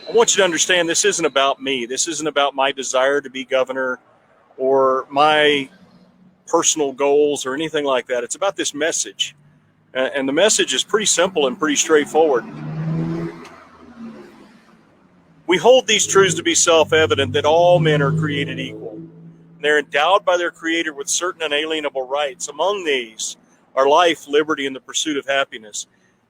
I want you to understand this isn't about me. This isn't about my desire to be governor or my personal goals or anything like that. It's about this message. And the message is pretty simple and pretty straightforward. We hold these truths to be self-evident that all men are created equal. They're endowed by their Creator with certain unalienable rights. Among these are life, liberty, and the pursuit of happiness.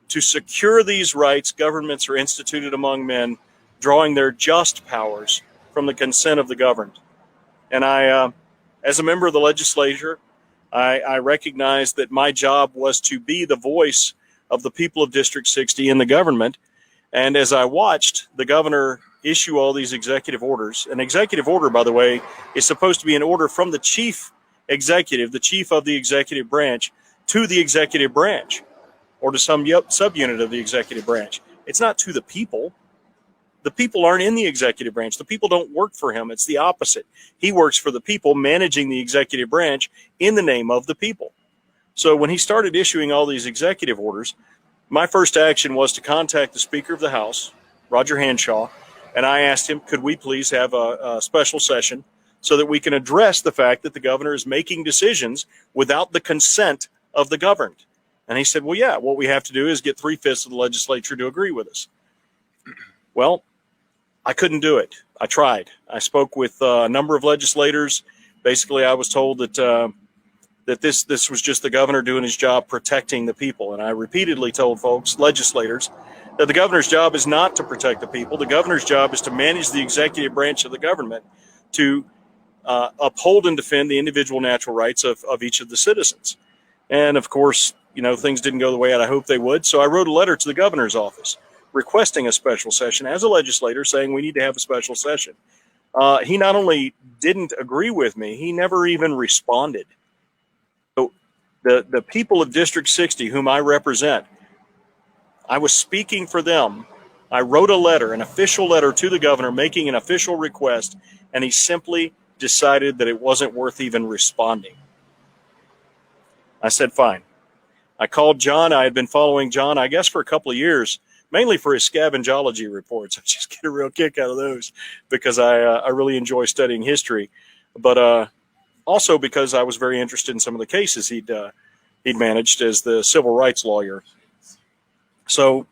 To secure these rights, governments are instituted among men, drawing their just powers from the consent of the governed. And as a member of the legislature, I recognized that my job was to be the voice of the people of District 60 in the government. And as I watched the governor issue all these executive orders, an executive order, by the way, is supposed to be an order from the chief executive, the chief of the executive branch, to the executive branch or to some subunit of the executive branch. It's not to the people. The people aren't in the executive branch. The people don't work for him. It's the opposite. He works for the people, managing the executive branch in the name of the people. So when he started issuing all these executive orders, my first action was to contact the Speaker of the House, Roger Hanshaw, and I asked him, could we please have a special session so that we can address the fact that the governor is making decisions without the consent of the governed? And he said, well, yeah, what we have to do is get 3/5 of the legislature to agree with us. Well, I couldn't do it. I tried. I spoke with a number of legislators. Basically, I was told that this was just the governor doing his job protecting the people. And I repeatedly told folks, legislators, that the governor's job is not to protect the people. The governor's job is to manage the executive branch of the government, to uphold and defend the individual natural rights of each of the citizens. And of course, things didn't go the way I hoped they would. So I wrote a letter to the governor's office requesting a special session as a legislator, saying we need to have a special session. He not only didn't agree with me, he never even responded. So the people of District 60, whom I represent, I was speaking for them. I wrote a letter, an official letter to the governor, making an official request, and he simply decided that it wasn't worth even responding. I said, fine. I called John. I had been following John, I guess, for a couple of years, mainly for his scavengology reports. I just get a real kick out of those because I really enjoy studying history, but also because I was very interested in some of the cases he'd managed as the civil rights lawyer. So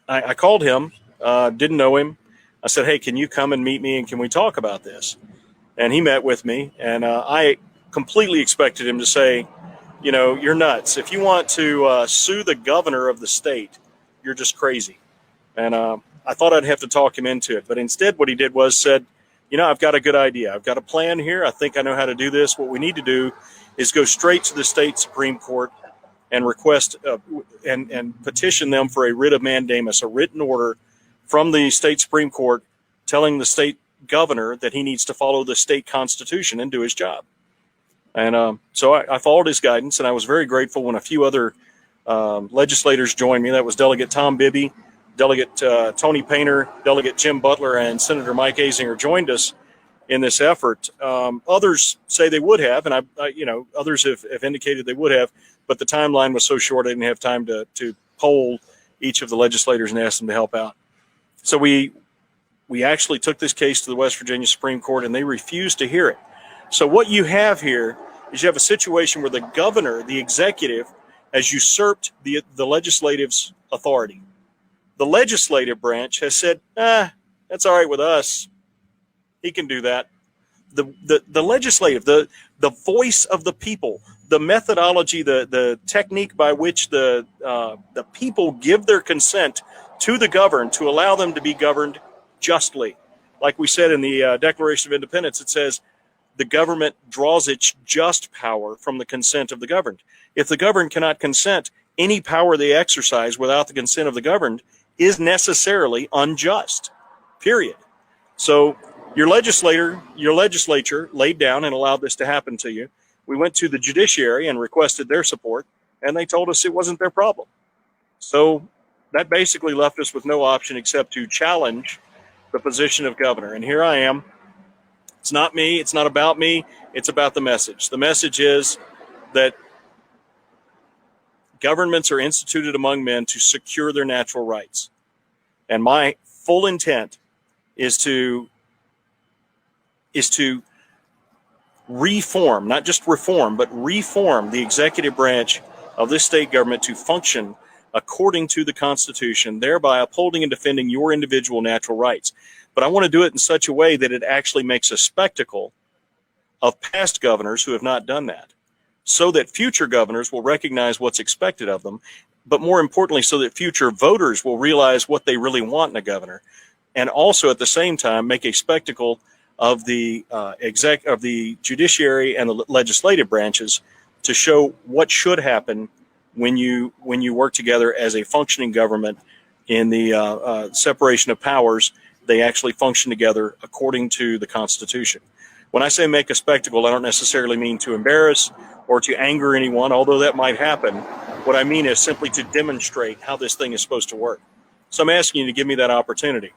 I called him, didn't know him. I said, hey, can you come and meet me and can we talk about this? And he met with me, and I completely expected him to say, you're nuts. If you want to sue the governor of the state, you're just crazy. And I thought I'd have to talk him into it. But instead, what he did was said, I've got a good idea. I've got a plan here. I think I know how to do this. What we need to do is go straight to the state Supreme Court and request and petition them for a writ of mandamus, a written order from the state Supreme Court telling the state governor that he needs to follow the state constitution and do his job. And so I followed his guidance, and I was very grateful when a few other legislators joined me. That was Delegate Tom Bibby, Delegate Tony Painter, Delegate Jim Butler, and Senator Mike Azinger joined us in this effort. Others say they would have, and others have indicated they would have, but the timeline was so short I didn't have time to poll each of the legislators and ask them to help out. So we actually took this case to the West Virginia Supreme Court, and they refused to hear it. So what you have here is you have a situation where the governor, the executive, has usurped the legislative's authority. The legislative branch has said, that's all right with us. He can do that. The legislative, the voice of the people, the methodology, the technique by which the people give their consent to the governed to allow them to be governed justly. Like we said in the Declaration of Independence, it says the government draws its just power from the consent of the governed. If the governed cannot consent, any power they exercise without the consent of the governed is necessarily unjust, period. So your legislature laid down and allowed this to happen to you. We went to the judiciary and requested their support, and they told us it wasn't their problem. So that basically left us with no option except to challenge the position of governor. And here I am. It's not me. It's not about me. It's about the message. The message is that governments are instituted among men to secure their natural rights. And my full intent is to reform, not just reform, but reform the executive branch of this state government to function according to the Constitution, thereby upholding and defending your individual natural rights. But I want to do it in such a way that it actually makes a spectacle of past governors who have not done that, so that future governors will recognize what's expected of them, but more importantly, so that future voters will realize what they really want in a governor, and also at the same time make a spectacle of the of the judiciary and the legislative branches to show what should happen when you work together as a functioning government in the separation of powers. They actually function together according to the Constitution. When I say make a spectacle, I don't necessarily mean to embarrass or to anger anyone, although that might happen. What I mean is simply to demonstrate how this thing is supposed to work. So I'm asking you to give me that opportunity.